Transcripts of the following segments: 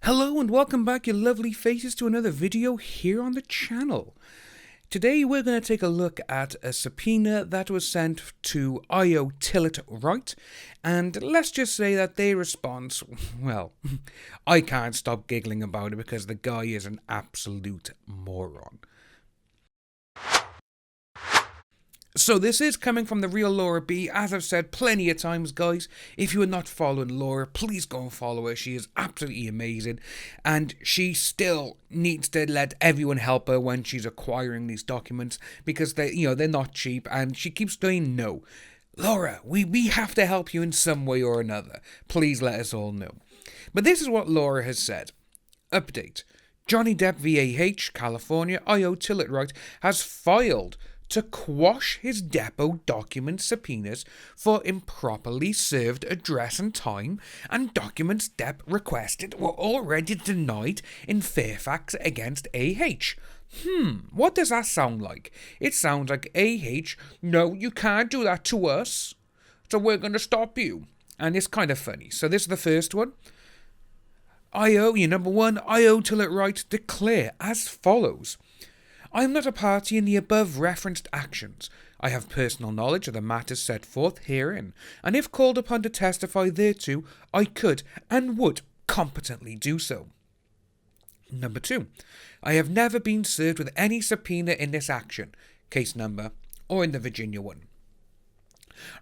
Hello and welcome back, you lovely faces, to another video here on the channel. Today we're going to take a look at a subpoena that was sent to IO Tillet Wright, and let's just say that their response, well, I can't stop giggling about it because the guy is an absolute moron. So this is coming from the real Loralie Dee. As I've said plenty of times, guys, if you are not following Laura, please go and follow her. She is absolutely amazing, and she still needs to let everyone help her when she's acquiring these documents because they're not cheap, and she keeps saying no. Laura, we have to help you in some way or another. Please let us all know. But this is what Laura has said. Update. Johnny Depp VAH, California, IO Tillet Wright has filed to quash his depot document subpoenas for improperly served address and time, and documents Depp requested were already denied in Fairfax against AH. What does that sound like? It sounds like AH, no, you can't do that to us, so we're going to stop you. And it's kind of funny. So this is the first one. IO, your number one, IO Tillet Wright declare as follows. I am not a party in the above referenced actions. I have personal knowledge of the matters set forth herein, and if called upon to testify thereto, I could and would competently do so. Number 2. I have never been served with any subpoena in this action, case number, or in the Virginia one.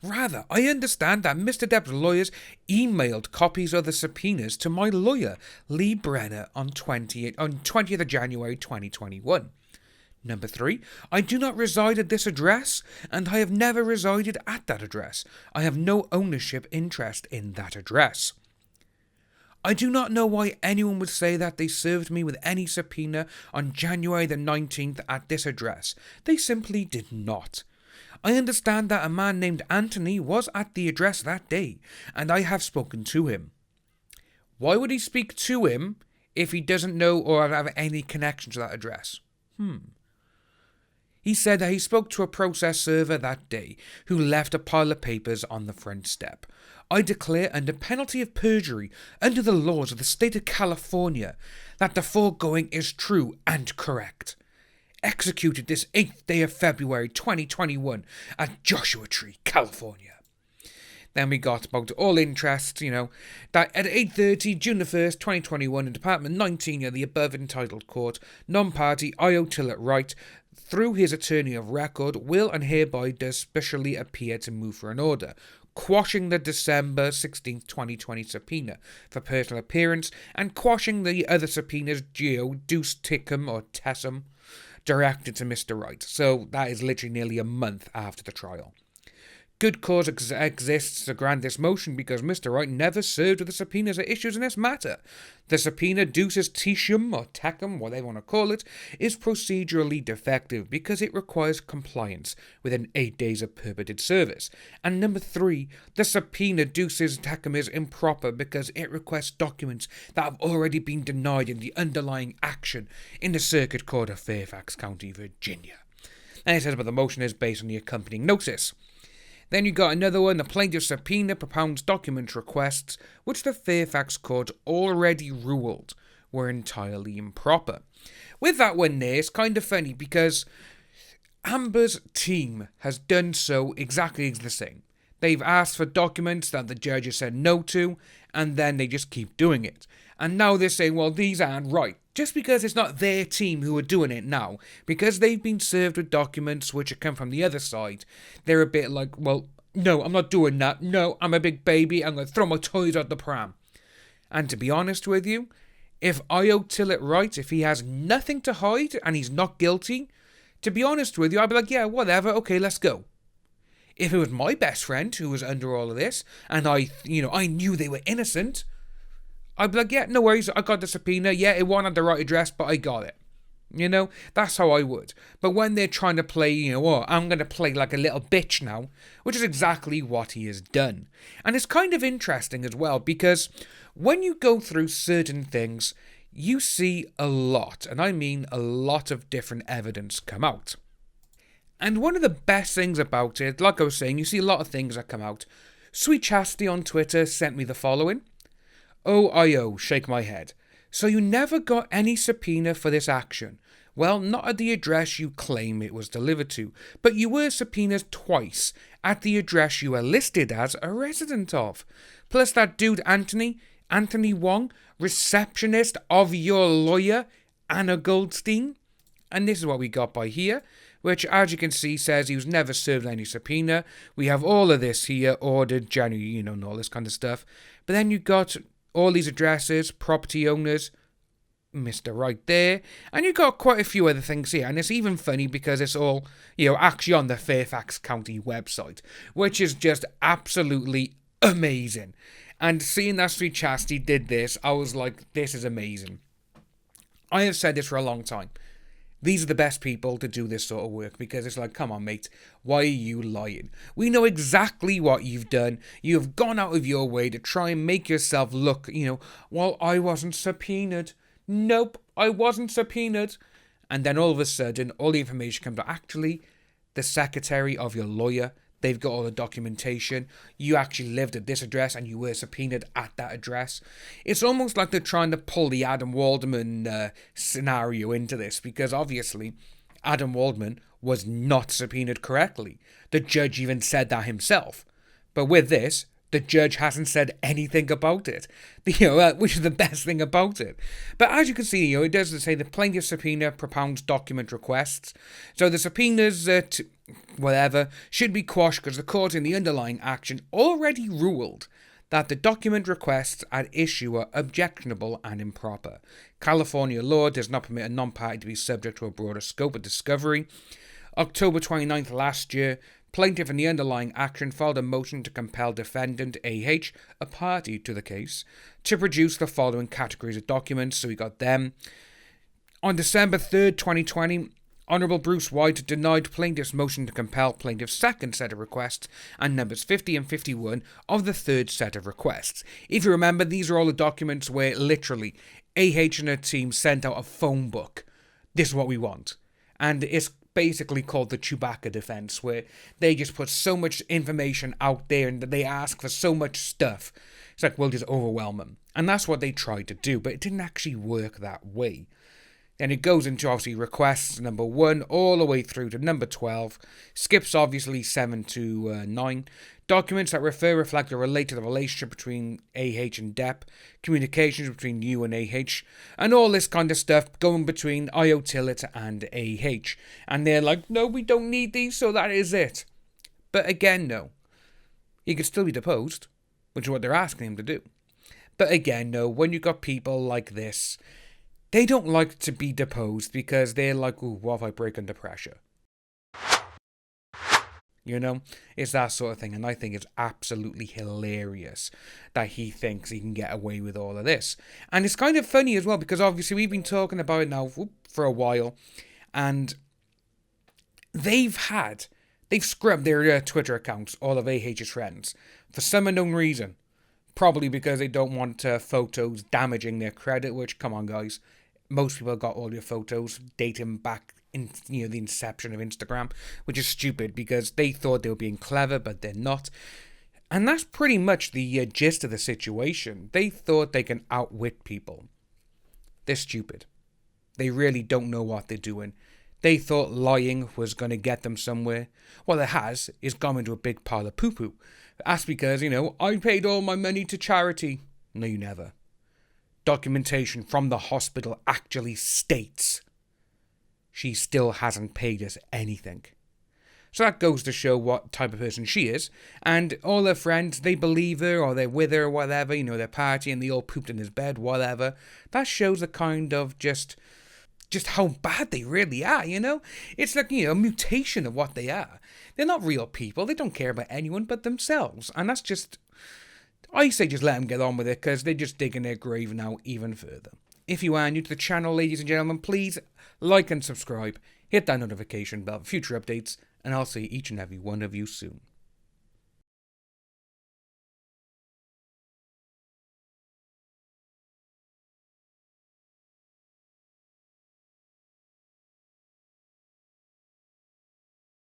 Rather, I understand that Mr. Depp's lawyers emailed copies of the subpoenas to my lawyer, Lee Brenner, on 20th of January 2021. Number 3, I do not reside at this address, and I have never resided at that address. I have no ownership interest in that address. I do not know why anyone would say that they served me with any subpoena on January the 19th at this address. They simply did not. I understand that a man named Anthony was at the address that day, and I have spoken to him. Why would he speak to him if he doesn't know or have any connection to that address? He said that he spoke to a process server that day who left a pile of papers on the front step. I declare under penalty of perjury under the laws of the state of California that the foregoing is true and correct. Executed this 8th day of February 2021 at Joshua Tree, California. Then we got about all interest, that at 8:30, June the 1st, 2021, in Department 19 of the above entitled court, non-party IO Tillet Wright, through his attorney of record, will and hereby does specially appear to move for an order, quashing the December 16th, 2020 subpoena for personal appearance, and quashing the other subpoenas Geo, Deuce Tickham or Tessum, directed to Mr. Wright. So that is literally nearly a month after the trial. Good cause exists to grant this motion because Mr. Wright never served with the subpoenas or issues in this matter. The subpoena Deuces Tishum or Tecum, whatever they want to call it, is procedurally defective because it requires compliance within 8 days of purported service. And number 3, the subpoena Deuces Tecum is improper because it requests documents that have already been denied in the underlying action in the Circuit Court of Fairfax County, Virginia. And it says about the motion is based on the accompanying notice. Then you got another one, the plaintiff's subpoena propounds document requests which the Fairfax court already ruled were entirely improper. With that one there, it's kind of funny because Amber's team has done so exactly the same. They've asked for documents that the judge has said no to, and then they just keep doing it. And now they're saying, well, these aren't right. Just because it's not their team who are doing it now, because they've been served with documents which have come from the other side, they're a bit like, well, no, I'm not doing that. No, I'm a big baby. I'm going to throw my toys out the pram. And to be honest with you, if IO Tillet Wright, if he has nothing to hide and he's not guilty, to be honest with you, I'd be like, yeah, whatever, okay, let's go. If it was my best friend who was under all of this, and I knew they were innocent, I'd be like, yeah, no worries, I got the subpoena. Yeah, it wasn't at the right address, but I got it. That's how I would. But when they're trying to play, I'm going to play like a little bitch now, which is exactly what he has done. And it's kind of interesting as well, because when you go through certain things, you see a lot, and I mean a lot of different evidence come out. And one of the best things about it, like I was saying, you see a lot of things that come out. Sweet Chastity on Twitter sent me the following. OIO, shake my head. So you never got any subpoena for this action. Well, not at the address you claim it was delivered to, but you were subpoenaed twice at the address you are listed as a resident of. Plus that dude Anthony Wong, receptionist of your lawyer, Anna Goldstein. And this is what we got by here, which, as you can see, says he was never served any subpoena. We have all of this here, ordered January, and all this kind of stuff. But then you got all these addresses, property owners, Mr. Right there, and you got quite a few other things here. And it's even funny because it's all, actually on the Fairfax County website, which is just absolutely amazing. And seeing that Street Chastity did this, I was like, this is amazing. I have said this for a long time. These are the best people to do this sort of work, because it's like, come on, mate, why are you lying? We know exactly what you've done. You have gone out of your way to try and make yourself look, well, I wasn't subpoenaed. Nope, I wasn't subpoenaed. And then all of a sudden, all the information comes out. Actually, the secretary of your lawyer, they've got all the documentation. You actually lived at this address and you were subpoenaed at that address. It's almost like they're trying to pull the Adam Waldman scenario into this, because obviously Adam Waldman was not subpoenaed correctly. The judge even said that himself. But with this, the judge hasn't said anything about it, which is the best thing about it. But as you can see, it does say the plaintiff's subpoena propounds document requests. So the subpoenas, should be quashed because the court in the underlying action already ruled that the document requests at issue are objectionable and improper. California law does not permit a non-party to be subject to a broader scope of discovery. October 29th last year, plaintiff in the underlying action filed a motion to compel defendant AH, a party to the case, to produce the following categories of documents. So we got them. On December 3rd, 2020, Honourable Bruce White denied plaintiff's motion to compel plaintiff's second set of requests and numbers 50 and 51 of the third set of requests. If you remember, these are all the documents where literally AH and her team sent out a phone book. This is what we want. And it's basically called the Chewbacca defense, where they just put so much information out there and they ask for so much stuff. It's like, we'll just overwhelm them. And that's what they tried to do, but it didn't actually work that way. Then it goes into, obviously, requests number 1 all the way through to number 12. Skips, obviously, 7 to 9. Documents that reflect or relate to the relationship between AH and DEP. Communications between you and AH. And all this kind of stuff going between IO Tillet and AH. And they're like, no, we don't need these, so that is it. But again, no. He could still be deposed, which is what they're asking him to do. But again, no, when you've got people like this, they don't like to be deposed because they're like, ooh, what if I break under pressure? It's that sort of thing. And I think it's absolutely hilarious that he thinks he can get away with all of this. And it's kind of funny as well, because obviously we've been talking about it now for a while. And they've scrubbed their Twitter accounts, all of AH's friends, for some unknown reason. Probably because they don't want photos damaging their credit, which, come on, guys. Most people got all your photos dating back in the inception of Instagram, which is stupid because they thought they were being clever, but they're not. And that's pretty much the gist of the situation. They thought they can outwit people. They're stupid. They really don't know what they're doing. They thought lying was going to get them somewhere. Well, it has. It's gone into a big pile of poo-poo. That's because, I paid all my money to charity. No, you never. Documentation from the hospital actually states she still hasn't paid us anything. So that goes to show what type of person she is. And all her friends, they believe her or they're with her or whatever, they're partying, they all pooped in his bed, whatever. That shows a kind of just how bad they really are, It's like, a mutation of what they are. They're not real people. They don't care about anyone but themselves. And that's just, I say just let them get on with it, because they're just digging their grave now even further. If you are new to the channel, ladies and gentlemen, please like and subscribe. Hit that notification bell for future updates, and I'll see each and every one of you soon.